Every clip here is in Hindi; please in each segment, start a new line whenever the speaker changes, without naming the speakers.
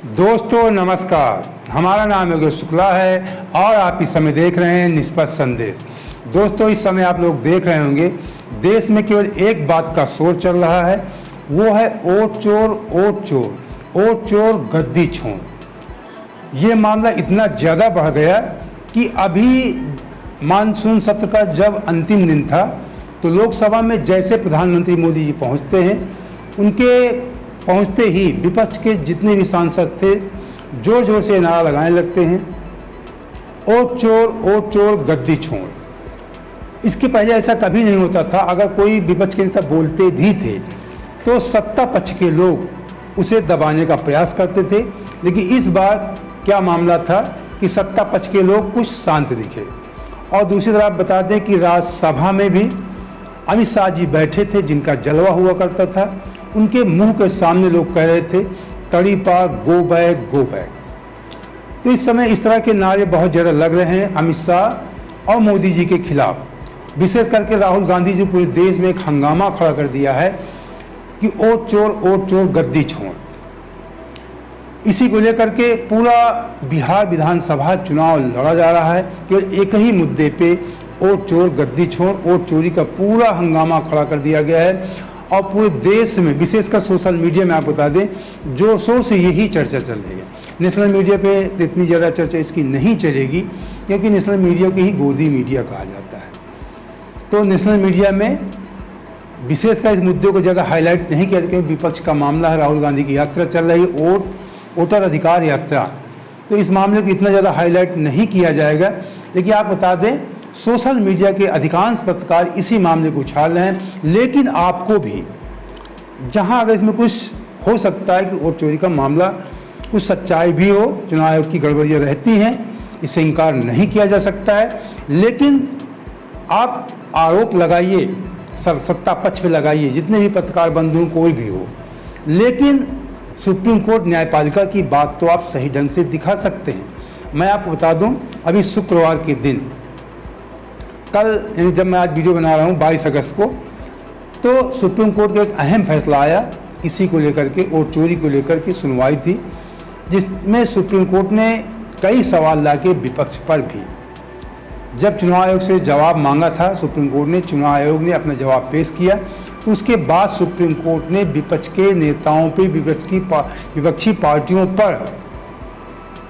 दोस्तों नमस्कार, हमारा नाम योगेश शुक्ला है और आप इस समय देख रहे हैं निष्पक्ष संदेश। दोस्तों इस समय आप लोग देख रहे होंगे देश में केवल एक बात का शोर चल रहा है, वो है वोट चोर वोट चोर वोट चोर गद्दी छोर। ये मामला इतना ज़्यादा बढ़ गया कि अभी मानसून सत्र का जब अंतिम दिन था तो लोकसभा में जैसे प्रधानमंत्री मोदी जी पहुंचते हैं, उनके पहुंचते ही विपक्ष के जितने भी सांसद थे जोर जोर से नारा लगाने लगते हैं, वोट चोर गद्दी छोड़। इसके पहले ऐसा कभी नहीं होता था। अगर कोई विपक्ष के नेता बोलते भी थे तो सत्ता पक्ष के लोग उसे दबाने का प्रयास करते थे, लेकिन इस बार क्या मामला था कि सत्ता पक्ष के लोग कुछ शांत दिखे। और दूसरी तरफ बता दें कि राज्यसभा में भी अमित शाह जी बैठे थे, जिनका जलवा हुआ करता था। उनके मुंह के सामने लोग कह रहे थे तड़ी पार गो बैक गो बैक। तो इस समय इस तरह के नारे बहुत ज़्यादा लग रहे हैं अमित शाह और मोदी जी के खिलाफ। विशेष करके राहुल गांधी जी पूरे देश में एक हंगामा खड़ा कर दिया है कि वोट चोर गद्दी छोड़। इसी को लेकर के पूरा बिहार विधानसभा चुनाव लड़ा जा रहा है केवल एक ही मुद्दे पे, वोट चोर गद्दी छोड़। वोट चोरी का पूरा हंगामा खड़ा कर दिया गया है और पूरे देश में विशेषकर सोशल मीडिया में आप बता दें जोर शोर से यही चर्चा चल रही है। नेशनल मीडिया पे तो इतनी ज़्यादा चर्चा इसकी नहीं चलेगी क्योंकि नेशनल मीडिया की ही गोदी मीडिया कहा जाता है। तो नेशनल मीडिया में विशेषकर इस मुद्दे को ज़्यादा हाईलाइट नहीं किया क्योंकि विपक्ष का मामला है। राहुल गांधी की यात्रा चल रही है, वोटर अधिकार यात्रा, तो इस मामले को इतना ज़्यादा हाईलाइट नहीं किया जाएगा। लेकिन आप बता दें सोशल मीडिया के अधिकांश पत्रकार इसी मामले को उछाल रहे हैं, लेकिन आपको भी जहां अगर इसमें कुछ हो सकता है कि वोट चोरी का मामला कुछ सच्चाई भी हो, चुनाव आयोग की गड़बड़ियाँ रहती हैं, इससे इनकार नहीं किया जा सकता है, लेकिन आप आरोप लगाइए सत्ता पक्ष पे लगाइए, जितने भी पत्रकार बंधु कोई भी हो, लेकिन सुप्रीम कोर्ट न्यायपालिका की बात तो आप सही ढंग से दिखा सकते हैं। मैं आपको बता दूं अभी शुक्रवार के दिन कल यानी जब मैं आज वीडियो बना रहा हूँ 22 अगस्त को, तो सुप्रीम कोर्ट का एक अहम फैसला आया इसी को लेकर के, वोट चोरी को लेकर के सुनवाई थी, जिसमें सुप्रीम कोर्ट ने कई सवाल लाके विपक्ष पर भी, जब चुनाव आयोग से जवाब मांगा था सुप्रीम कोर्ट ने, चुनाव आयोग ने अपना जवाब पेश किया, तो उसके बाद सुप्रीम कोर्ट ने विपक्ष के नेताओं पर, विपक्षी पार्टियों पर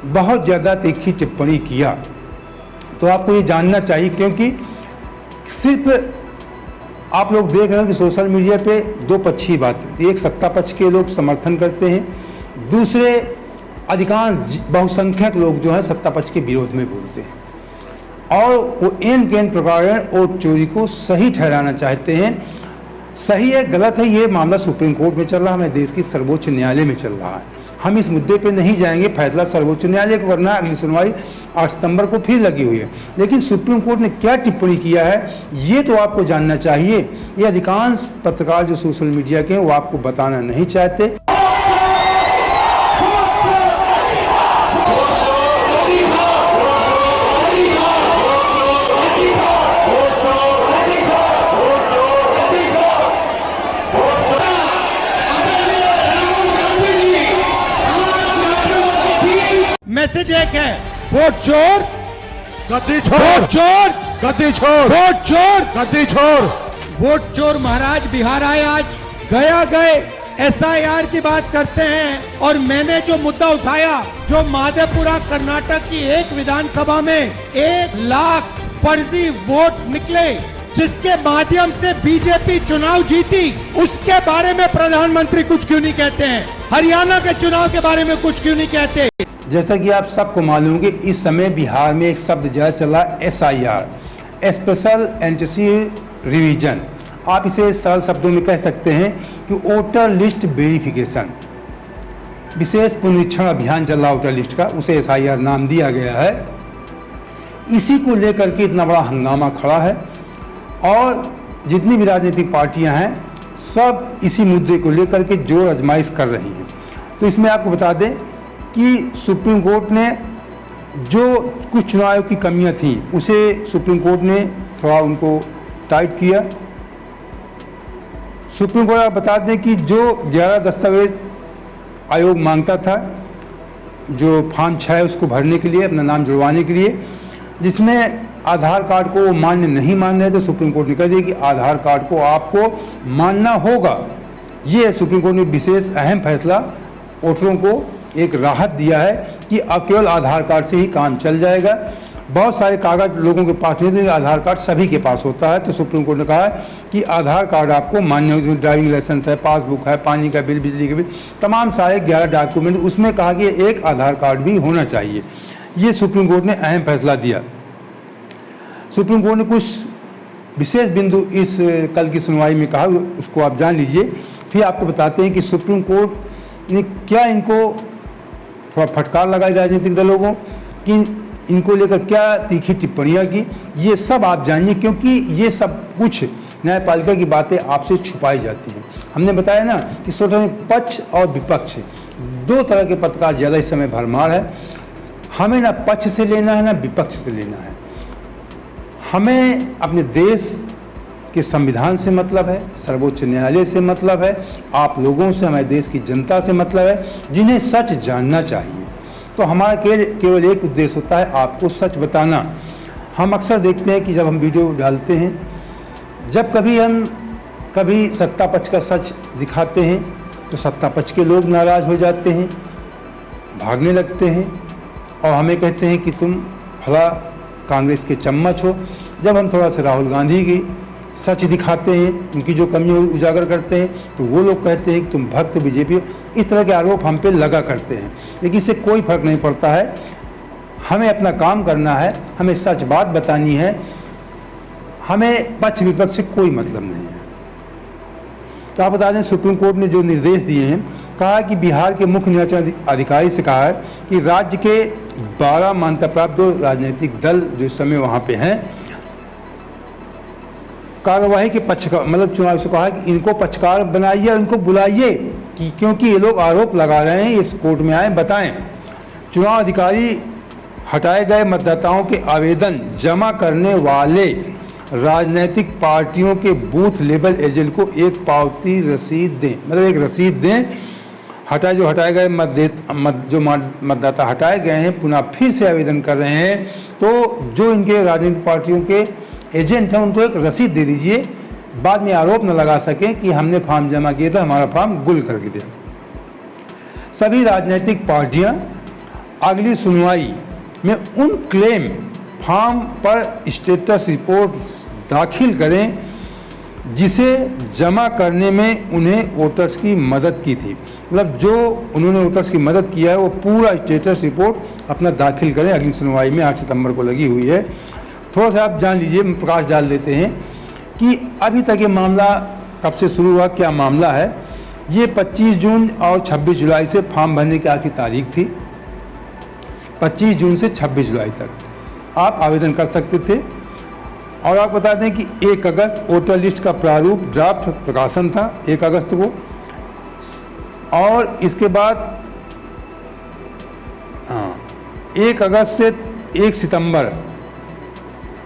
बहुत ज़्यादा तीखी टिप्पणी किया। तो आपको ये जानना चाहिए क्योंकि सिर्फ आप लोग देख रहे हो कि सोशल मीडिया पे दो पक्षी बातें, एक सत्ता पक्ष के लोग समर्थन करते हैं, दूसरे अधिकांश बहुसंख्यक लोग जो है सत्ता पक्ष के विरोध में बोलते हैं और वो एन केन प्रकार वोट चोरी को सही ठहराना चाहते हैं। सही है गलत है ये मामला सुप्रीम कोर्ट में चल रहा है, हमारे देश की सर्वोच्च न्यायालय में चल रहा है। हम इस मुद्दे पे नहीं जाएंगे, फैसला सर्वोच्च न्यायालय को करना है। अगली सुनवाई 8 सितंबर को फिर लगी हुई है, लेकिन सुप्रीम कोर्ट ने क्या टिप्पणी किया है ये तो आपको जानना चाहिए। ये अधिकांश पत्रकार जो सोशल मीडिया के हैं वो आपको बताना नहीं चाहते।
मैसेज एक है, वोट चोर
गद्दी छोड़,
वोट चोर
गद्दी छोड़,
वोट चोर
गद्दी छोड़।
वोट चोर महाराज बिहार आए, आज गया गए SIR की बात करते हैं। और मैंने जो मुद्दा उठाया, जो माधेपुरा कर्नाटक की एक विधानसभा में 1 लाख फर्जी वोट निकले, जिसके माध्यम से बीजेपी चुनाव जीती, उसके बारे में प्रधानमंत्री कुछ क्यों नहीं कहते हैं? हरियाणा के चुनाव के बारे में कुछ क्यों नहीं कहते?
जैसा कि आप सबको मालूम है कि इस समय बिहार में एक शब्द ज़्यादा चला SIR, स्पेशल एंट्री रिवीजन। आप इसे सरल शब्दों में कह सकते हैं कि वोटर लिस्ट वेरिफिकेशन, विशेष पुनरीक्षण अभियान चल रहा वोटर लिस्ट का, उसे SIR नाम दिया गया है। इसी को लेकर के इतना बड़ा हंगामा खड़ा है और जितनी भी राजनीतिक पार्टियां हैं सब इसी मुद्दे को लेकर के जोर आजमाइश कर रही हैं। तो इसमें आपको बता दें कि सुप्रीम कोर्ट ने जो कुछ चुनाव आयोग की कमियां थी उसे सुप्रीम कोर्ट ने थोड़ा उनको टाइट किया। सुप्रीम कोर्ट आप बता दें कि जो 11 दस्तावेज आयोग मांगता था जो फॉर्म 6 है उसको भरने के लिए, अपना नाम जुड़वाने के लिए, जिसमें आधार कार्ड को वो मान्य नहीं मान रहे, तो सुप्रीम कोर्ट ने कह दिया कि आधार कार्ड को आपको मानना होगा। ये सुप्रीम कोर्ट ने विशेष अहम फैसला वोटरों को एक राहत दिया है कि अब केवल आधार कार्ड से ही काम चल जाएगा। बहुत सारे कागज लोगों के पास नहीं थे, आधार कार्ड सभी के पास होता है। तो सुप्रीम कोर्ट ने कहा है कि आधार कार्ड आपको मान्य हो, जिसमें ड्राइविंग लाइसेंस है, पासबुक है, पानी का बिल, बिजली का बिल, तमाम सारे 11 डॉक्यूमेंट, उसमें कहा कि एक आधार कार्ड भी होना चाहिए। ये सुप्रीम कोर्ट ने अहम फैसला दिया। सुप्रीम कोर्ट ने कुछ विशेष बिंदु इस कल की सुनवाई में कहा, उसको आप जान लीजिए। फिर आपको बताते हैं कि सुप्रीम कोर्ट ने क्या इनको थोड़ा फटकार लगाई राजनीतिक दलों को, कि इनको लेकर क्या तीखी टिप्पणियां की, ये सब आप जानिए, क्योंकि ये सब कुछ न्यायपालिका की बातें आपसे छुपाई जाती हैं। हमने बताया ना कि सोच में पक्ष और विपक्ष, दो तरह के पत्रकार ज़्यादा इस समय भरमार है। हमें ना पक्ष से लेना है ना विपक्ष से लेना है, हमें अपने देश के संविधान से मतलब है, सर्वोच्च न्यायालय से मतलब है, आप लोगों से, हमारे देश की जनता से मतलब है, जिन्हें सच जानना चाहिए। तो हमारा केवल एक उद्देश्य होता है, आपको सच बताना। हम अक्सर देखते हैं कि जब हम वीडियो डालते हैं, जब कभी हम कभी सत्ता पक्ष का सच दिखाते हैं तो सत्ता पक्ष के लोग नाराज़ हो जाते हैं, भागने लगते हैं और हमें कहते हैं कि तुम फला कांग्रेस के चम्मच हो। जब हम थोड़ा सा राहुल गांधी की सच दिखाते हैं, उनकी जो कमी उजागर करते हैं, तो वो लोग कहते हैं कि तुम भक्त बीजेपी हो। इस तरह के आरोप हम पे लगा करते हैं, लेकिन इससे कोई फर्क नहीं पड़ता है। हमें अपना काम करना है, हमें सच बात बतानी है, हमें पक्ष विपक्ष से कोई मतलब नहीं है। तो आप बता दें, सुप्रीम कोर्ट ने जो निर्देश दिए हैं, कहा कि बिहार के मुख्य निर्वाचन अधिकारी से कहा है कि राज्य के 12 मान्यता प्राप्त दो राजनीतिक दल जो इस समय वहाँ पे हैं, कार्यवाही के पक्षकार, मतलब चुनाव से कहा कि इनको पक्षकार बनाइए, इनको बुलाइए, कि क्योंकि ये लोग आरोप लगा रहे हैं, इस कोर्ट में आए बताएं। चुनाव अधिकारी हटाए गए मतदाताओं के आवेदन जमा करने वाले राजनीतिक पार्टियों के बूथ लेवल एजेंट को एक पावती रसीद दें, मतलब एक रसीद दें। हटाए गए मतदाता हटाए गए हैं, पुनः फिर से आवेदन कर रहे हैं, तो जो इनके राजनीतिक पार्टियों के एजेंट हैं उनको एक रसीद दे दीजिए, बाद में आरोप न लगा सकें कि हमने फॉर्म जमा किया था, हमारा फॉर्म गुल करके दिया। सभी राजनीतिक पार्टियां अगली सुनवाई में उन क्लेम फॉर्म पर स्टेटस रिपोर्ट दाखिल करें जिसे जमा करने में उन्हें वोटर्स की मदद की थी। मतलब जो उन्होंने वोटर्स की मदद किया है वो पूरा स्टेटस रिपोर्ट अपना दाखिल करें। अगली सुनवाई में 8 सितंबर को लगी हुई है। थोड़ा सा आप जान लीजिए, प्रकाश डाल देते हैं कि अभी तक ये मामला कब से शुरू हुआ, क्या मामला है। ये 25 जून और 26 जुलाई से फॉर्म भरने की आखिरी तारीख थी। 25 जून से 26 जुलाई तक आप आवेदन कर सकते थे। और आप बता दें कि 1 अगस्त वोटर लिस्ट का प्रारूप ड्राफ्ट प्रकाशन था 1 अगस्त को, और इसके बाद 1 अगस्त से 1 सितंबर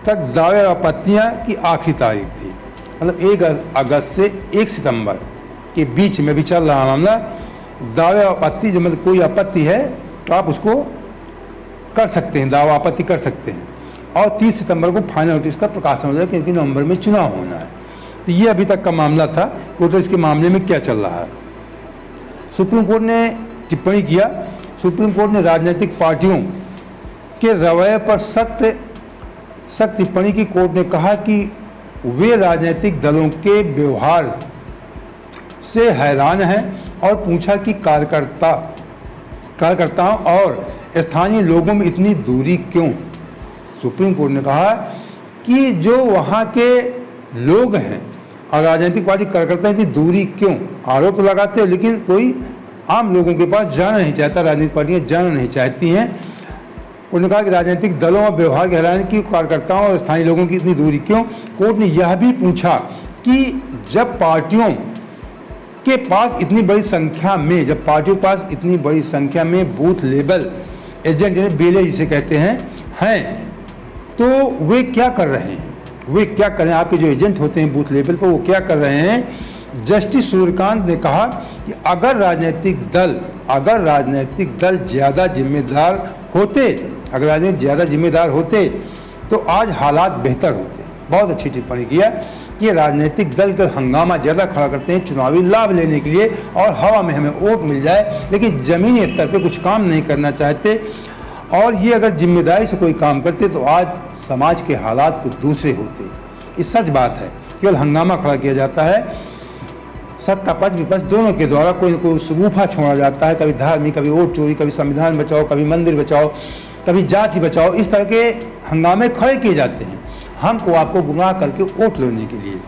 तक दावे और आपत्तियाँ की आखिरी तारीख थी। मतलब 1 अगस्त से 1 सितंबर के बीच में भी चल रहा मामला। दावे और आपत्ति, जो मतलब कोई आपत्ति है तो आप उसको कर सकते हैं, दावा आपत्ति कर सकते हैं। और 30 सितंबर को फाइनल नोटिस का प्रकाशन हो जाए, क्योंकि नवंबर में चुनाव होना है। तो ये अभी तक का मामला था। वोटर्स के मामले में क्या चल रहा है। सुप्रीम कोर्ट ने टिप्पणी किया। सुप्रीम कोर्ट ने राजनीतिक पार्टियों के रवैये पर सख्त टिप्पणी की। कोर्ट ने कहा कि वे राजनीतिक दलों के व्यवहार से हैरान हैं और पूछा कि कार्यकर्ताओं और स्थानीय लोगों में इतनी दूरी क्यों। सुप्रीम कोर्ट ने कहा कि जो वहाँ के लोग हैं और राजनीतिक पार्टी कार्यकर्ता इतनी दूरी क्यों। आरोप लगाते हैं, लेकिन कोई आम लोगों के पास जाना नहीं चाहता, राजनीतिक पार्टियाँ जाना नहीं चाहती हैं। उन्होंने कहा कि राजनीतिक दलों और व्यवहार के हैरानी की कार्यकर्ताओं और स्थानीय लोगों की इतनी दूरी क्यों। कोर्ट ने यह भी पूछा कि जब पार्टियों के पास इतनी बड़ी संख्या में बूथ लेवल एजेंट, यानी बेले जिसे कहते हैं, तो वे क्या कर रहे हैं। वे क्या कर रहे हैं, आपके जो एजेंट होते हैं बूथ लेवल पर, वो क्या कर रहे हैं जस्टिस सूर्यकांत ने कहा कि अगर राजनीतिक दल ज़्यादा जिम्मेदार होते तो आज हालात बेहतर होते। बहुत अच्छी टिप्पणी किया कि राजनीतिक दल का हंगामा ज़्यादा खड़ा करते हैं चुनावी लाभ लेने के लिए और हवा में हमें वोट मिल जाए, लेकिन ज़मीनी स्तर पे कुछ काम नहीं करना चाहते। और ये अगर जिम्मेदारी से कोई काम करते तो आज समाज के हालात कुछ दूसरे होते। ये सच बात है, केवल हंगामा खड़ा किया जाता है, सत्ता पक्ष विपक्ष दोनों के द्वारा कोई न कोई शगुफा छोड़ा जाता है, कभी धार्मिक, कभी वोट चोरी, कभी संविधान बचाओ, कभी मंदिर बचाओ, कभी जाति बचाओ, इस तरह के हंगामे खड़े किए जाते हैं हमको आपको गुमराह करके वोट लेने के लिए।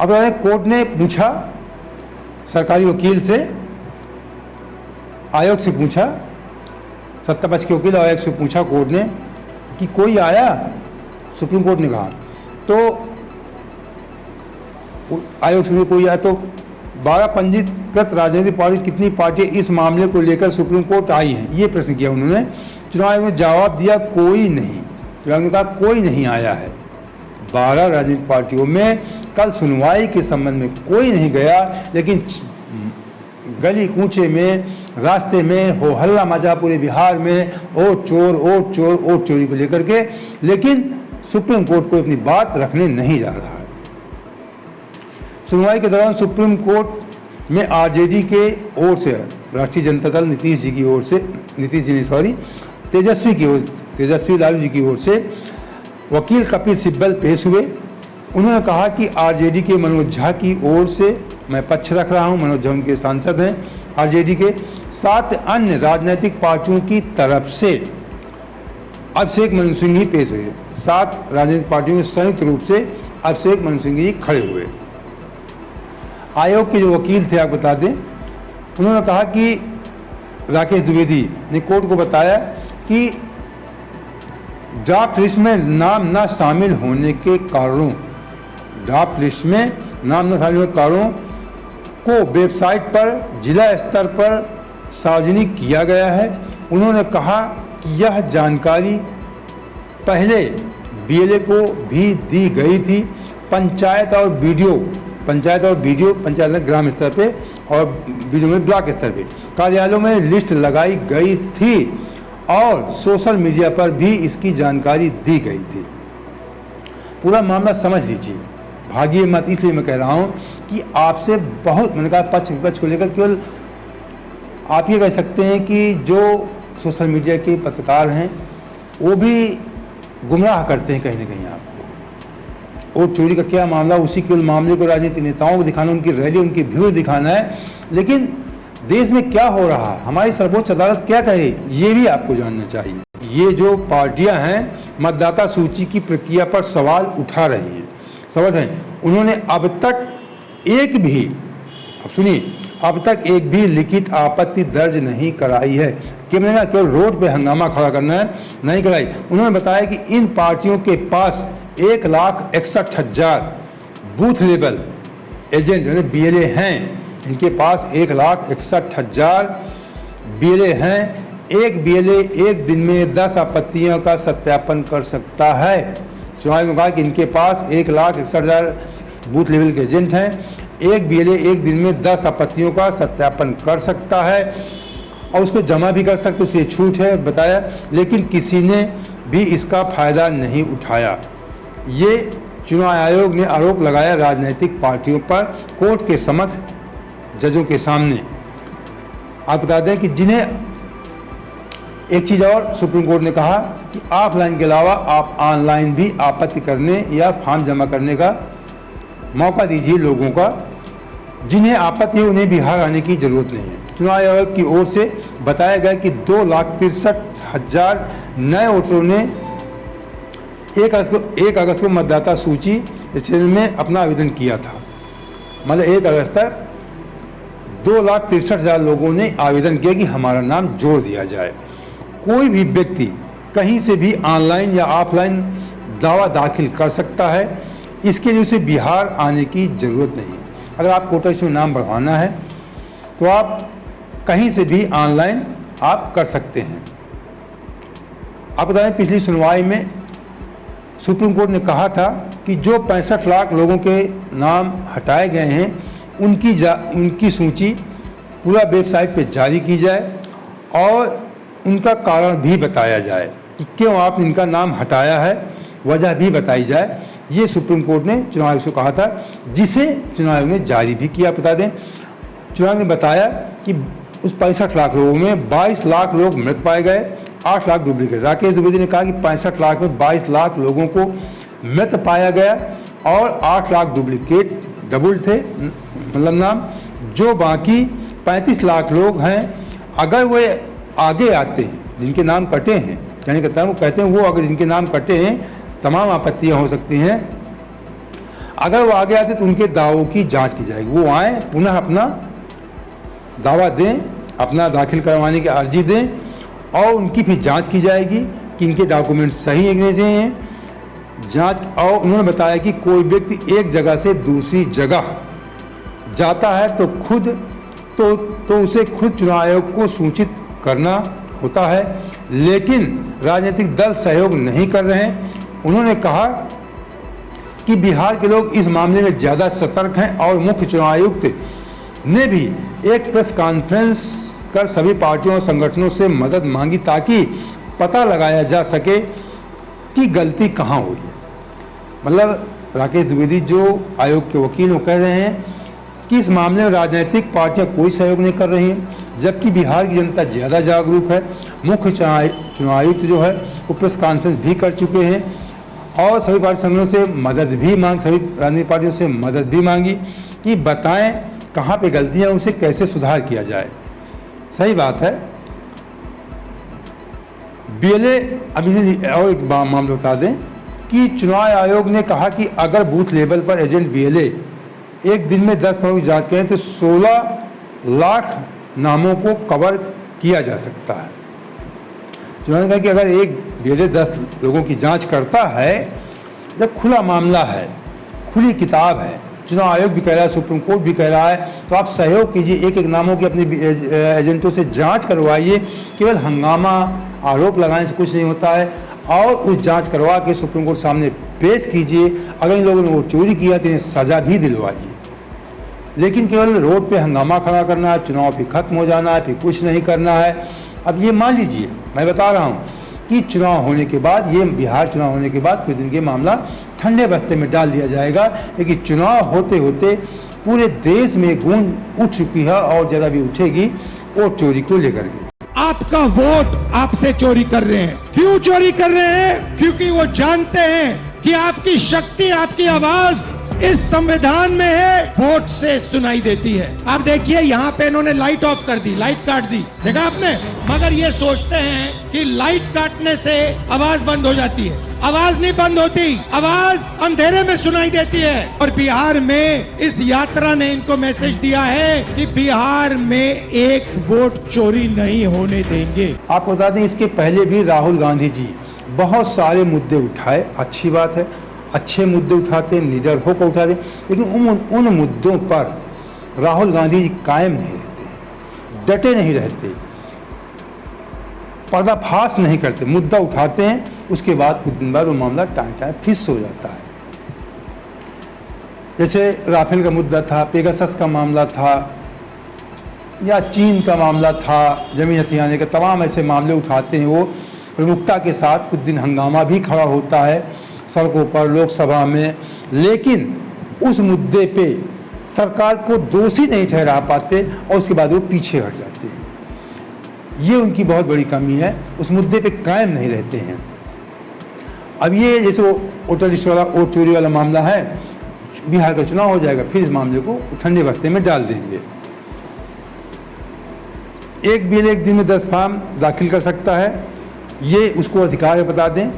अब कोर्ट ने पूछा सरकारी वकील से, आयोग से पूछा, सत्ता पक्ष के वकील आयोग से पूछा कोर्ट ने कि कोई आया, सुप्रीम कोर्ट ने कहा। तो आयोग से कोई आया तो 12 पंजीकृत राजनीतिक पार्टी कितनी पार्टियां इस मामले को लेकर सुप्रीम कोर्ट आई हैं, ये प्रश्न किया उन्होंने। चुनाव आयोग ने जवाब दिया कोई नहीं। चुनाव आयोग ने कहा कोई नहीं आया है। 12 राजनीतिक पार्टियों में कल सुनवाई के संबंध में कोई नहीं गया, लेकिन गली कूचे में, रास्ते में हो हल्ला मचा पूरे बिहार में, वोट चोरी को लेकर के, लेकिन सुप्रीम कोर्ट को अपनी बात रखने नहीं जा रहा है। सुनवाई के दौरान सुप्रीम कोर्ट में आरजेडी के ओर से, राष्ट्रीय जनता दल तेजस्वी लालू जी की ओर से वकील कपिल सिब्बल पेश हुए। उन्होंने कहा कि आरजेडी के मनोज झा की ओर से मैं पक्ष रख रहा हूं, मनोज झा उनके सांसद हैं आरजेडी के, 7 अन्य राजनीतिक पार्टियों की तरफ से अभिषेक मनु सिंह ही पेश हुए। 7 राजनीतिक पार्टियों के संयुक्त रूप से अभिषेक मनु सिंह जी खड़े हुए। आयोग के जो वकील थे, आप बता दें, उन्होंने कहा कि राकेश द्विवेदी ने कोर्ट को बताया कि ड्राफ्ट लिस्ट में नाम न शामिल होने के कारणों को वेबसाइट पर जिला स्तर पर सार्वजनिक किया गया है। उन्होंने कहा कि यह जानकारी पहले बीएलए को भी दी गई थी। पंचायत में ग्राम स्तर पे और वीडियो में ब्लॉक स्तर पे कार्यालयों में लिस्ट लगाई गई थी और सोशल मीडिया पर भी इसकी जानकारी दी गई थी। पूरा मामला समझ लीजिए, भागिए मत। इसलिए मैं कह रहा हूं कि आपसे बहुत, मैंने कहा पक्ष विपक्ष को लेकर केवल आप ये कह सकते हैं कि जो सोशल मीडिया के पत्रकार हैं वो भी गुमराह करते हैं कहीं ना कहीं आपको। वोट चोरी का क्या मामला, उसी केवल मामले को राजनीतिक नेताओं को दिखाना, उनकी रैली, उनकी भीड़ दिखाना है, लेकिन देश में क्या हो रहा है, हमारी सर्वोच्च अदालत क्या कहे, ये भी आपको जानना चाहिए। ये जो पार्टियां हैं मतदाता सूची की प्रक्रिया पर सवाल उठा रही हैं, उन्होंने अब तक एक भी लिखित आपत्ति दर्ज नहीं कराई है। केवल रोड पे हंगामा खड़ा करना है, नहीं कराई। उन्होंने बताया कि इन पार्टियों के पास 1,61,000 बूथ लेवल एजेंट यानी बीएलए हैं। इनके पास 1,61,000 बीएलए हैं। एक बीएलए एक दिन में 10 आपत्तियों का सत्यापन कर सकता है। चुनाव में कहा कि इनके पास 1,61,000 बूथ लेवल के एजेंट हैं। एक बीएलए एक दिन में 10 आपत्तियों का सत्यापन कर सकता है और उसको जमा भी कर सकते, उसे छूट है बताया, लेकिन किसी ने भी इसका फायदा नहीं उठाया। ये चुनाव आयोग ने आरोप लगाया राजनीतिक पार्टियों पर कोर्ट के समक्ष, जजों के सामने। आप बता दें कि जिन्हें एक चीज़ और सुप्रीम कोर्ट ने कहा कि ऑफलाइन के अलावा आप ऑनलाइन भी आपत्ति करने या फॉर्म जमा करने का मौका दीजिए लोगों का। जिन्हें आपत्ति है उन्हें बिहार आने की जरूरत नहीं है। चुनाव आयोग की ओर से बताया गया कि 2,63,000 नए वोटरों ने 1 अगस्त को मतदाता सूची में अपना आवेदन किया था। मतलब 1 अगस्त तक 2,63,000 लोगों ने आवेदन किया कि हमारा नाम जोड़ दिया जाए। कोई भी व्यक्ति कहीं से भी ऑनलाइन या ऑफलाइन दावा दाखिल कर सकता है। इसके लिए उसे बिहार आने की ज़रूरत नहीं। अगर आप कोटा लिस्ट में नाम बढ़वाना है तो आप कहीं से भी ऑनलाइन आप कर सकते हैं। आप बताएं, पिछली सुनवाई में सुप्रीम कोर्ट ने कहा था कि जो 65 लाख लोगों के नाम हटाए गए हैं उनकी सूची पूरा वेबसाइट पे जारी की जाए और उनका कारण भी बताया जाए कि क्यों आपने इनका नाम हटाया है, वजह भी बताई जाए। ये सुप्रीम कोर्ट ने चुनाव आयोग से कहा था, जिसे चुनाव आयोग ने जारी भी किया। बता दें, चुनाव आयोग ने बताया कि उस 65 लाख लोगों में 22 लाख लोग मृत पाए गए, 8 लाख डुप्लीकेट। राकेश द्विवेदी ने कहा कि 65 लाख में 22 लाख लोगों को मृत पाया गया और 8 लाख डुप्लीकेट डबल थे, मतलब नाम। जो बाकी 35 लाख लोग हैं, अगर वे आगे आते हैं, जिनके नाम कटे हैं, यानी कहता है वो कहते हैं वो अगर जिनके नाम कटे हैं तमाम आपत्तियां हो सकती हैं, अगर वो आगे आते तो उनके दावों की जांच की जाएगी। वो आए, पुनः अपना दावा दें, अपना दाखिल करवाने की अर्जी दें और उनकी फिर जांच की जाएगी कि इनके डॉक्यूमेंट सही है कि नहीं हैं। जांच, और उन्होंने बताया कि कोई व्यक्ति एक जगह से दूसरी जगह जाता है तो उसे खुद चुनाव आयोग को सूचित करना होता है, लेकिन राजनीतिक दल सहयोग नहीं कर रहे हैं। उन्होंने कहा कि बिहार के लोग इस मामले में ज़्यादा सतर्क हैं और मुख्य चुनाव आयुक्त ने भी एक प्रेस कॉन्फ्रेंस कर सभी पार्टियों और संगठनों से मदद मांगी ताकि पता लगाया जा सके कि गलती कहाँ हुई है। मतलब राकेश द्विवेदी जो आयोग के वकील वो कह रहे हैं कि इस मामले में राजनीतिक पार्टियां कोई सहयोग नहीं कर रही हैं, जबकि बिहार की जनता ज़्यादा जागरूक है। मुख्य चुनाव आयुक्त जो है वो प्रेस कॉन्फ्रेंस भी कर चुके हैं और सभी पार्टी संगठनों से मदद भी सभी राजनीतिक पार्टियों से मदद भी मांगी कि बताएं कहाँ पे गलतियाँ, उसे कैसे सुधार किया जाए। सही बात है। बीएलए अभी और एक मामला बता दें कि चुनाव आयोग ने कहा कि अगर बूथ लेवल पर एजेंट बीएलए एक दिन में 10 मामलों की जांच करें तो 16 लाख नामों को कवर किया जा सकता है। चुनाव ने कहा कि अगर एक बीएलए 10 लोगों की जांच करता है, जब खुला मामला है, खुली किताब है, चुनाव आयोग भी कह रहा है, सुप्रीम कोर्ट भी कह रहा है, तो आप सहयोग कीजिए, एक एक नामों की अपने एजेंटों से जांच करवाइए। केवल हंगामा आरोप लगाने से कुछ नहीं होता है और उस जांच करवा के सुप्रीम कोर्ट सामने पेश कीजिए। अगर इन लोगों ने वो चोरी किया तो इन्हें सजा भी दिलवाइए। लेकिन केवल रोड पे हंगामा खड़ा करना है, चुनाव भी खत्म हो जाना है, फिर कुछ नहीं करना है। अब ये मान लीजिए, मैं बता रहा हूँ कि चुनाव होने के बाद, ये बिहार चुनाव होने के बाद कुछ दिन के मामला ठंडे बस्ते में डाल दिया जाएगा, लेकिन चुनाव होते होते पूरे देश में गूंज उठ चुकी है और ज़्यादा भी उठेगी वोट चोरी को लेकर के।
आपका वोट आपसे चोरी कर रहे हैं। क्यों चोरी कर रहे हैं? क्योंकि वो जानते हैं कि आपकी शक्ति, आपकी आवाज इस संविधान में है, वोट से सुनाई देती है। आप देखिए यहाँ पे इन्होंने लाइट ऑफ कर दी, लाइट काट दी, देखा आपने? मगर ये सोचते हैं कि लाइट काटने से आवाज बंद हो जाती है। आवाज नहीं बंद होती, आवाज अंधेरे में सुनाई देती है। और बिहार में इस यात्रा ने इनको मैसेज दिया है कि बिहार में एक वोट चोरी नहीं होने देंगे।
आपको बता दें, इसके पहले भी राहुल गांधी जी बहुत सारे मुद्दे उठाए, अच्छी बात है, अच्छे मुद्दे उठाते, निडर होकर उठाते, लेकिन उन मुद्दों पर राहुल गांधी जी कायम नहीं रहते, डटे नहीं रहते, पर्दाफाश नहीं करते। मुद्दा उठाते हैं, उसके बाद कुछ दिन बाद वो मामला टाइम फिक्स हो जाता है। जैसे राफेल का मुद्दा था, पेगासस का मामला था, या चीन का मामला था, जमीन हथियाने का, तमाम ऐसे मामले उठाते हैं वो प्रमुखता के साथ। कुछ दिन हंगामा भी खड़ा होता है सड़कों पर, लोकसभा में, लेकिन उस मुद्दे पे सरकार को दोषी नहीं ठहरा पाते और उसके बाद वो पीछे हट जाते हैं। ये उनकी बहुत बड़ी कमी है, उस मुद्दे पे कायम नहीं रहते हैं। अब ये जैसे वो वोटर लिस्ट वाला, वोट चोरी वाला मामला है, बिहार का चुनाव हो जाएगा, फिर इस मामले को ठंडे बस्ते में डाल देंगे। एक बीएलए एक दिन में 10 फॉर्म दाखिल कर सकता है, ये उसको अधिकार है, बता दें,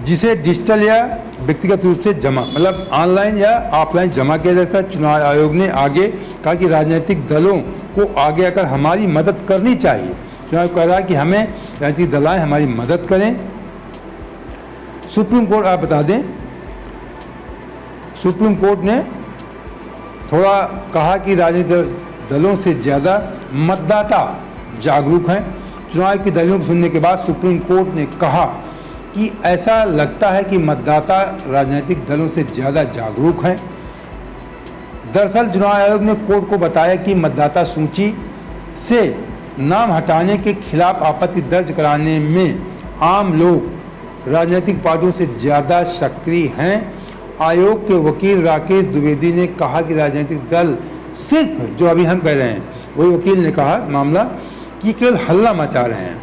जिसे डिजिटल या व्यक्तिगत रूप से जमा, मतलब ऑनलाइन या ऑफलाइन जमा किया जा सकता है। चुनाव आयोग ने आगे कहा कि राजनीतिक दलों को आगे आकर हमारी मदद करनी चाहिए। चुनाव कह रहा है कि हमें राजनीतिक दल हमारी मदद करें। सुप्रीम कोर्ट, आप बता दें, सुप्रीम कोर्ट ने थोड़ा कहा कि राजनीतिक दलों से ज़्यादा मतदाता जागरूक हैं। चुनाव की दलीलों को सुनने के बाद सुप्रीम कोर्ट ने कहा कि ऐसा लगता है कि मतदाता राजनीतिक दलों से ज़्यादा जागरूक हैं। दरअसल चुनाव आयोग ने कोर्ट को बताया कि मतदाता सूची से नाम हटाने के खिलाफ आपत्ति दर्ज कराने में आम लोग राजनीतिक पार्टियों से ज़्यादा सक्रिय हैं। आयोग के वकील राकेश द्विवेदी ने कहा कि राजनीतिक दल सिर्फ, जो अभी हम कह रहे हैं, वही वकील ने कहा मामला कि केवल हल्ला मचा रहे हैं।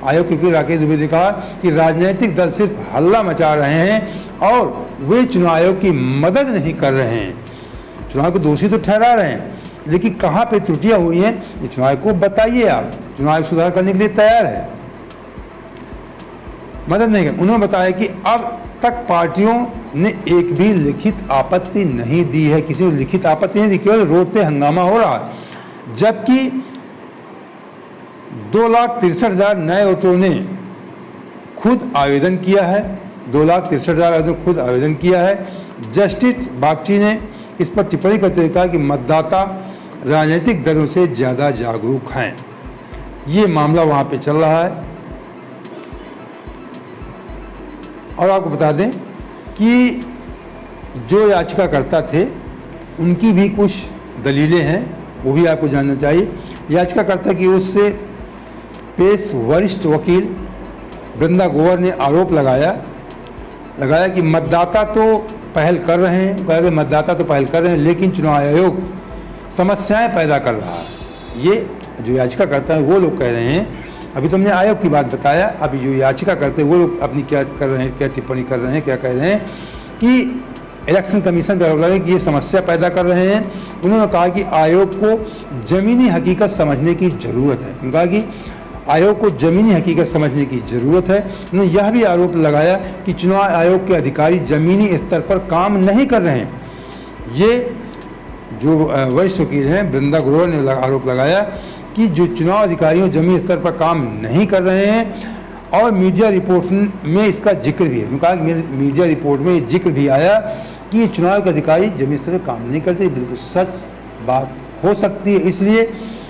आयोग के वकील राकेश द्विवेदी ने कहा कि राजनीतिक दल सिर्फ हल्ला मचा रहे हैं और वे चुनाव आयोग की मदद नहीं कर रहे हैं। चुनाव को दोषी तो ठहरा रहे हैं, लेकिन कहाँ पे त्रुटियां हुई हैं ये चुनाव आयोग को बताइए। आप चुनाव आयोग सुधार करने के लिए तैयार है, मदद नहीं कर। उन्होंने बताया कि अब तक पार्टियों ने एक भी लिखित आपत्ति नहीं दी है, किसी ने लिखित आपत्ति नहीं दी, केवल रोड पे हंगामा हो रहा है। जबकि 2,63,000 नए वोटरों ने खुद आवेदन किया है, 2,63,000 खुद आवेदन किया है। जस्टिस बागची ने इस पर टिप्पणी करते हुए कहा कि मतदाता राजनीतिक दलों से ज़्यादा जागरूक हैं। ये मामला वहाँ पे चल रहा है। और आपको बता दें कि जो याचिकाकर्ता थे उनकी भी कुछ दलीलें हैं, वो भी आपको जानना चाहिए। याचिकाकर्ता की ओर से पेश वरिष्ठ वकील वृंदा ग्रोवर ने आरोप लगाया कि मतदाता तो पहल कर रहे हैं, कहा कि मतदाता तो पहल कर रहे हैं, लेकिन चुनाव आयोग समस्याएं पैदा कर रहा है। ये जो याचिकाकर्ता है वो लोग कह रहे हैं। अभी तो हमने आयोग की बात बताया, अभी जो याचिका करते हैं वो लोग अपनी क्या कर रहे हैं, क्या टिप्पणी कर रहे हैं, क्या कह रहे हैं कि इलेक्शन कमीशन पर आरोप लगा कि ये समस्या पैदा कर रहे हैं। उन्होंने कहा कि आयोग को ज़मीनी हकीकत समझने की ज़रूरत है। उन्होंने कहा कि आयोग को ज़मीनी हकीकत समझने की ज़रूरत है। उन्होंने यह भी आरोप लगाया कि चुनाव आयोग के अधिकारी ज़मीनी स्तर पर काम नहीं कर रहे हैं। ये जो वरिष्ठ वकील हैं वृंदा ग्रोवर ने आरोप लगाया कि जो चुनाव अधिकारियों जमीनी स्तर पर काम नहीं कर रहे हैं, और मीडिया रिपोर्ट में इसका जिक्र भी है। उन्होंने कहा कि मीडिया रिपोर्ट में जिक्र भी आया कि चुनाव के अधिकारी जमीनी स्तर पर काम नहीं करते। बिल्कुल सच बात हो सकती है, इसलिए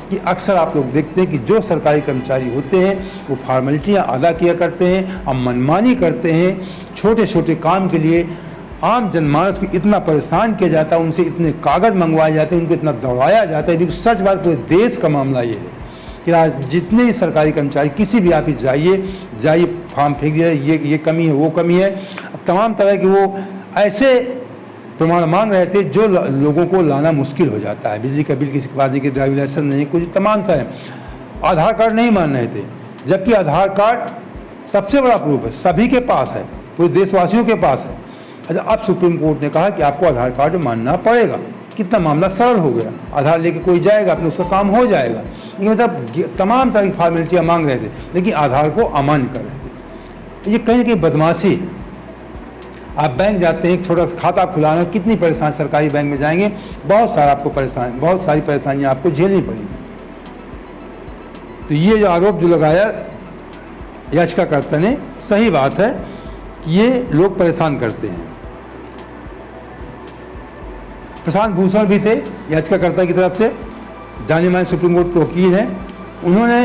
कि अक्सर आप लोग देखते हैं कि जो सरकारी कर्मचारी होते हैं वो फॉर्मेलिटियाँ अदा किया करते हैं, अब मनमानी करते हैं। छोटे छोटे काम के लिए आम जनमानस को इतना परेशान किया जाता है, उनसे इतने कागज़ मंगवाए जाते हैं, उनको इतना दौड़ाया जाता है। लेकिन सच बात पूरे देश का मामला ये है कि आज जितने भी सरकारी कर्मचारी किसी भी ऑफिस जाइए फॉर्म फेंक दिया, ये कमी है, वो कमी है। तमाम तरह के वो ऐसे प्रमाण मांग रहे थे जो लोगों को लाना मुश्किल हो जाता है। बिजली का बिल किसी के पास नहीं, ड्राइविंग लाइसेंस नहीं, कुछ तमाम तरह। आधार कार्ड नहीं मान रहे थे, जबकि आधार कार्ड सबसे बड़ा प्रूफ है, सभी के पास है, पूरे देशवासियों के पास है। अच्छा, अब सुप्रीम कोर्ट ने कहा कि आपको आधार कार्ड मानना पड़ेगा। कितना मामला सरल हो गया, आधार लेके कोई जाएगा, अपने उसका काम हो जाएगा। ये मतलब तमाम तरह की फॉर्मेलिटियाँ मांग रहे थे, लेकिन आधार को अमान्य कर रहे थे। ये कहीं ना कहीं बदमाशी। आप बैंक जाते हैं, एक छोटा सा खाता खुलाना, कितनी परेशानी, सरकारी बैंक में जाएंगे बहुत सारी परेशानियाँ आपको झेलनी पड़ेंगी। तो ये जो आरोप जो लगाया याचिकाकर्ता ने, सही बात है कि ये लोग परेशान करते हैं। प्रशांत भूषण भी थे याचिकाकर्ता की तरफ से, जाने माने सुप्रीम कोर्ट के वकील हैं। उन्होंने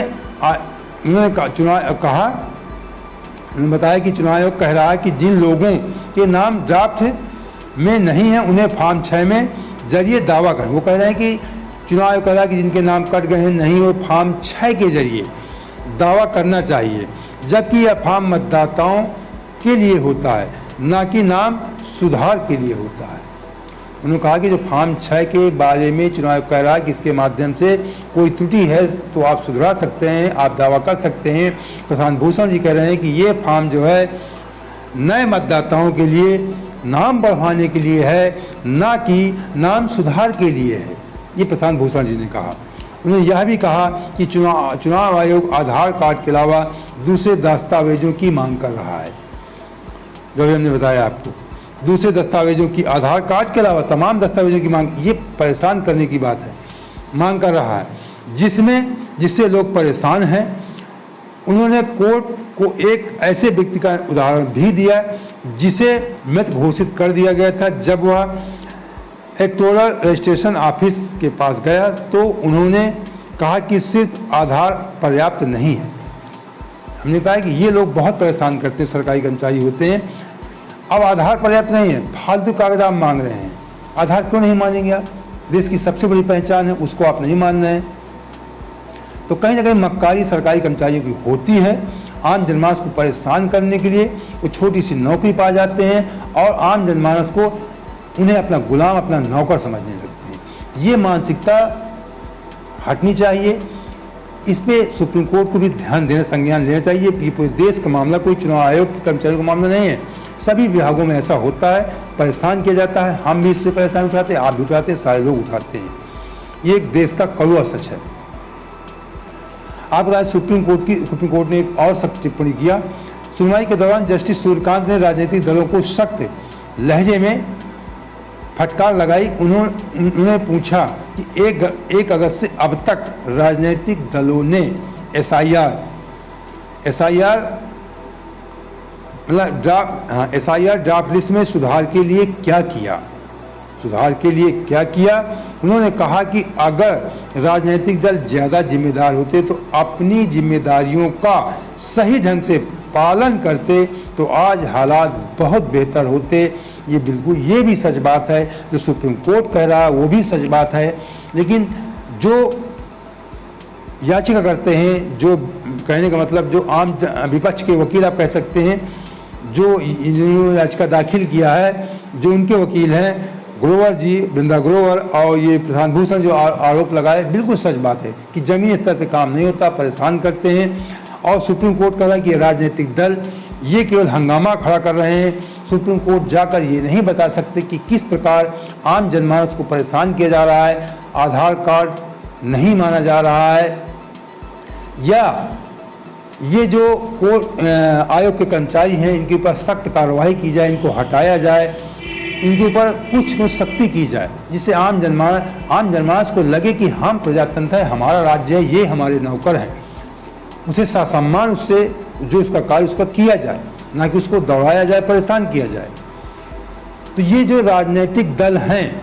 बताया कि चुनाव आयोग कह रहा है कि जिन लोगों के नाम ड्राफ्ट में नहीं है उन्हें फॉर्म 6 में जरिए दावा करें। वो कह रहे हैं कि चुनाव आयोग कह रहा है कि जिनके नाम कट गए हैं नहीं, वो फॉर्म 6 के जरिए दावा करना चाहिए, जबकि यह फॉर्म मतदाताओं के लिए होता है, ना कि नाम सुधार के लिए होता है। उन्होंने कहा कि जो फॉर्म 6 के बारे में चुनाव आयोग कह रहा है कि इसके माध्यम से कोई त्रुटि है तो आप सुधरा सकते हैं, आप दावा कर सकते हैं। प्रशांत भूषण जी कह रहे हैं कि ये फॉर्म जो है नए मतदाताओं के लिए नाम बढ़ाने के लिए है, ना कि नाम सुधार के लिए है। ये प्रशांत भूषण जी ने कहा। उन्होंने यह भी कहा कि चुनाव आयोग आधार कार्ड के अलावा दूसरे दस्तावेजों की मांग कर रहा है। जो भी हमने बताया आपको, दूसरे दस्तावेजों की, आधार कार्ड के अलावा तमाम दस्तावेजों की मांग, ये परेशान करने की बात है, मांग कर रहा है, जिससे लोग परेशान हैं। उन्होंने कोर्ट को एक ऐसे व्यक्ति का उदाहरण भी दिया जिसे मृत घोषित कर दिया गया था। जब वह इलेक्टोरल रजिस्ट्रेशन ऑफिस के पास गया तो उन्होंने कहा कि सिर्फ आधार पर्याप्त नहीं है। हमने कहा है कि ये लोग बहुत परेशान करते हैं, सरकारी कर्मचारी होते हैं। अब आधार पर्याप्त नहीं है, फालतू कागज आप मांग रहे हैं। आधार क्यों नहीं मानेंगे आप? देश की सबसे बड़ी पहचान है, उसको आप नहीं मान रहे हैं। तो कहीं ना कहीं मक्कारी सरकारी कर्मचारियों की होती है। आम जनमानस को परेशान करने के लिए वो छोटी सी नौकरी पा जाते हैं और आम जनमानस को उन्हें अपना गुलाम, अपना नौकर समझने लगते हैं। ये मानसिकता हटनी चाहिए। इस पे सुप्रीम कोर्ट को भी ध्यान देना, संज्ञान लेना चाहिए कि पूरे देश का मामला कोई चुनाव आयोग के कर्मचारियों का मामला नहीं है। सभी विभागों में ऐसा होता है, परेशान किया जाता है। हम भी इससे परेशान उठाते हैं, आप भी उठाते हैं, सारे लोग उठाते हैं। ये एक देश का कड़वा सच है। आप बताएं, सुप्रीम कोर्ट ने एक और सख्त टिप्पणी किया। सुनवाई के दौरान जस्टिस सूर्यकांत ने राजनीतिक दलों को सख्त लहजे में फटकार लगाई। उन्होंने पूछा कि 1 अगस्त से अब तक राजनीतिक दलों ने एसआईआर ड्राफ्ट लिस्ट में सुधार के लिए क्या किया। उन्होंने कहा कि अगर राजनीतिक दल ज़्यादा जिम्मेदार होते तो अपनी जिम्मेदारियों का सही ढंग से पालन करते तो आज हालात बहुत बेहतर होते। ये भी सच बात है, जो सुप्रीम कोर्ट कह रहा है वो भी सच बात है। लेकिन जो याचिका करते हैं, जो कहने का मतलब जो आम विपक्ष के वकील आप कह सकते हैं, जो याचिका दाखिल किया है, जो उनके वकील हैं ग्रोवर जी, वृंदा ग्रोवर और ये प्रशांत भूषण, जो आरोप लगाए, बिल्कुल सच बात है कि जमीनी स्तर पे काम नहीं होता, परेशान करते हैं। और सुप्रीम कोर्ट कह रहा है कि राजनीतिक दल ये केवल हंगामा खड़ा कर रहे हैं। सुप्रीम कोर्ट जाकर ये नहीं बता सकते कि किस प्रकार आम जनमानस को परेशान किया जा रहा है, आधार कार्ड नहीं माना जा रहा है, या ये जो आयोग के कर्मचारी हैं इनके ऊपर सख्त कार्रवाई की जाए, इनको हटाया जाए, इनके ऊपर कुछ सख्ती की जाए, जिससे आम जनमानस को लगे कि हम प्रजातंत्र है, हमारा राज्य है, ये हमारे नौकर हैं। उसे ससम्मान उससे जो उसका कार्य उसका किया जाए, ना कि उसको दौड़ाया जाए, परेशान किया जाए। तो ये जो राजनीतिक दल हैं,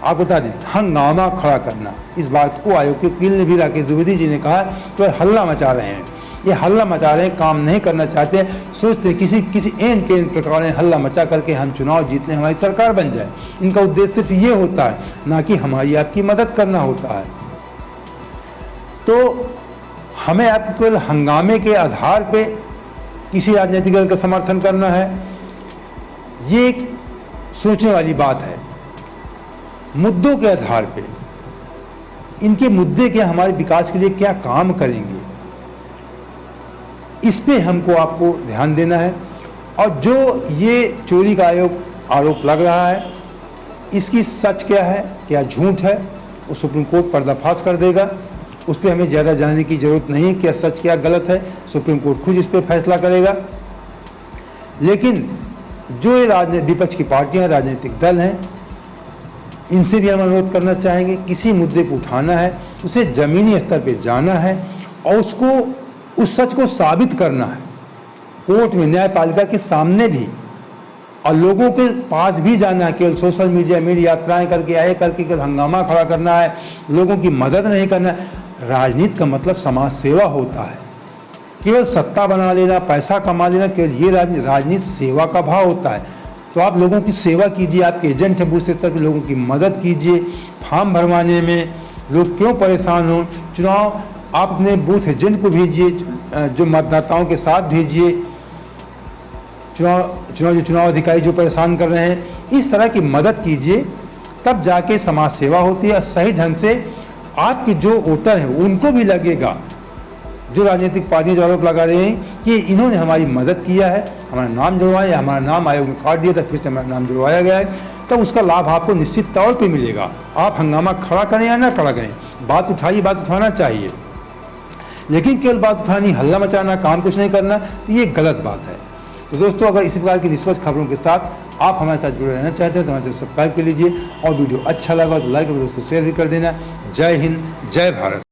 आप बता दें, हंगामा खड़ा करना, इस बात को आयोग के वकील ने भी, राकेश द्विवेदी जी ने कहा, तो हल्ला मचा रहे हैं। ये हल्ला मचा रहे हैं, काम नहीं करना चाहते, सोचते किसी एन के प्रकार ने हल्ला मचा करके हम चुनाव जीतने, हमारी सरकार बन जाए। इनका उद्देश्य सिर्फ ये होता है, ना कि हमारी आपकी मदद करना होता है। तो हमें आपको केवल हंगामे के आधार पे किसी राजनीतिक दल का समर्थन करना है, ये एक सोचने वाली बात है। मुद्दों के आधार पे, इनके मुद्दे क्या, हमारे विकास के लिए क्या काम करेंगे, इस पे हमको आपको ध्यान देना है। और जो ये चोरी का आरोप लग रहा है, इसकी सच क्या है, क्या झूठ है, वो सुप्रीम कोर्ट पर्दाफाश कर देगा। उस पर हमें ज़्यादा जानने की ज़रूरत नहीं, क्या सच क्या गलत है, सुप्रीम कोर्ट खुद इस पर फैसला करेगा। लेकिन जो ये विपक्ष की पार्टियां, राजनीतिक दल हैं, इनसे भी हम अनुरोध करना चाहेंगे, किसी मुद्दे को उठाना है, उसे ज़मीनी स्तर पे जाना है और उसको, उस सच को साबित करना है कोर्ट में, न्यायपालिका के सामने भी, और लोगों के पास भी जाना है। केवल सोशल मीडिया यात्राएं करके केवल हंगामा खड़ा करना है, लोगों की मदद नहीं करना है। राजनीति का मतलब समाज सेवा होता है। केवल सत्ता बना लेना, पैसा कमा लेना, केवल ये राजनीति सेवा का भाव होता है। तो आप लोगों की सेवा कीजिए, आपके एजेंट है बूथ स्तर पर, लोगों की मदद कीजिए। फॉर्म भरवाने में लोग क्यों परेशान हों, चुनाव आप अपने बूथ एजेंट को भेजिए, जो मतदाताओं के साथ भेजिए, चुनाव अधिकारी जो परेशान कर रहे हैं, इस तरह की मदद कीजिए, तब जाके समाज सेवा होती है। सही ढंग से आपके जो वोटर हैं उनको भी लगेगा, जो राजनीतिक पार्टियां जो आरोप लगा रही हैं कि इन्होंने हमारी मदद किया है, हमारा नाम जुड़वाया, हमारा नाम आयोग में काट दिया था, फिर से हमारा नाम जुड़वाया गया है, तब तो उसका लाभ आपको निश्चित तौर पे मिलेगा। आप हंगामा खड़ा करें या ना खड़ा करें, बात उठाइए, बात उठाना चाहिए, लेकिन केवल बात उठानी, हल्ला मचाना, काम कुछ नहीं करना, तो ये गलत बात है। तो दोस्तों, अगर इसी प्रकार की निष्पक्ष खबरों के साथ आप हमारे साथ जुड़े रहना चाहते हैं तो हमारे साथ सब्सक्राइब कर लीजिए, और वीडियो अच्छा लगा तो लाइक और दोस्तों शेयर भी कर देना। जय हिंद, जय भारत।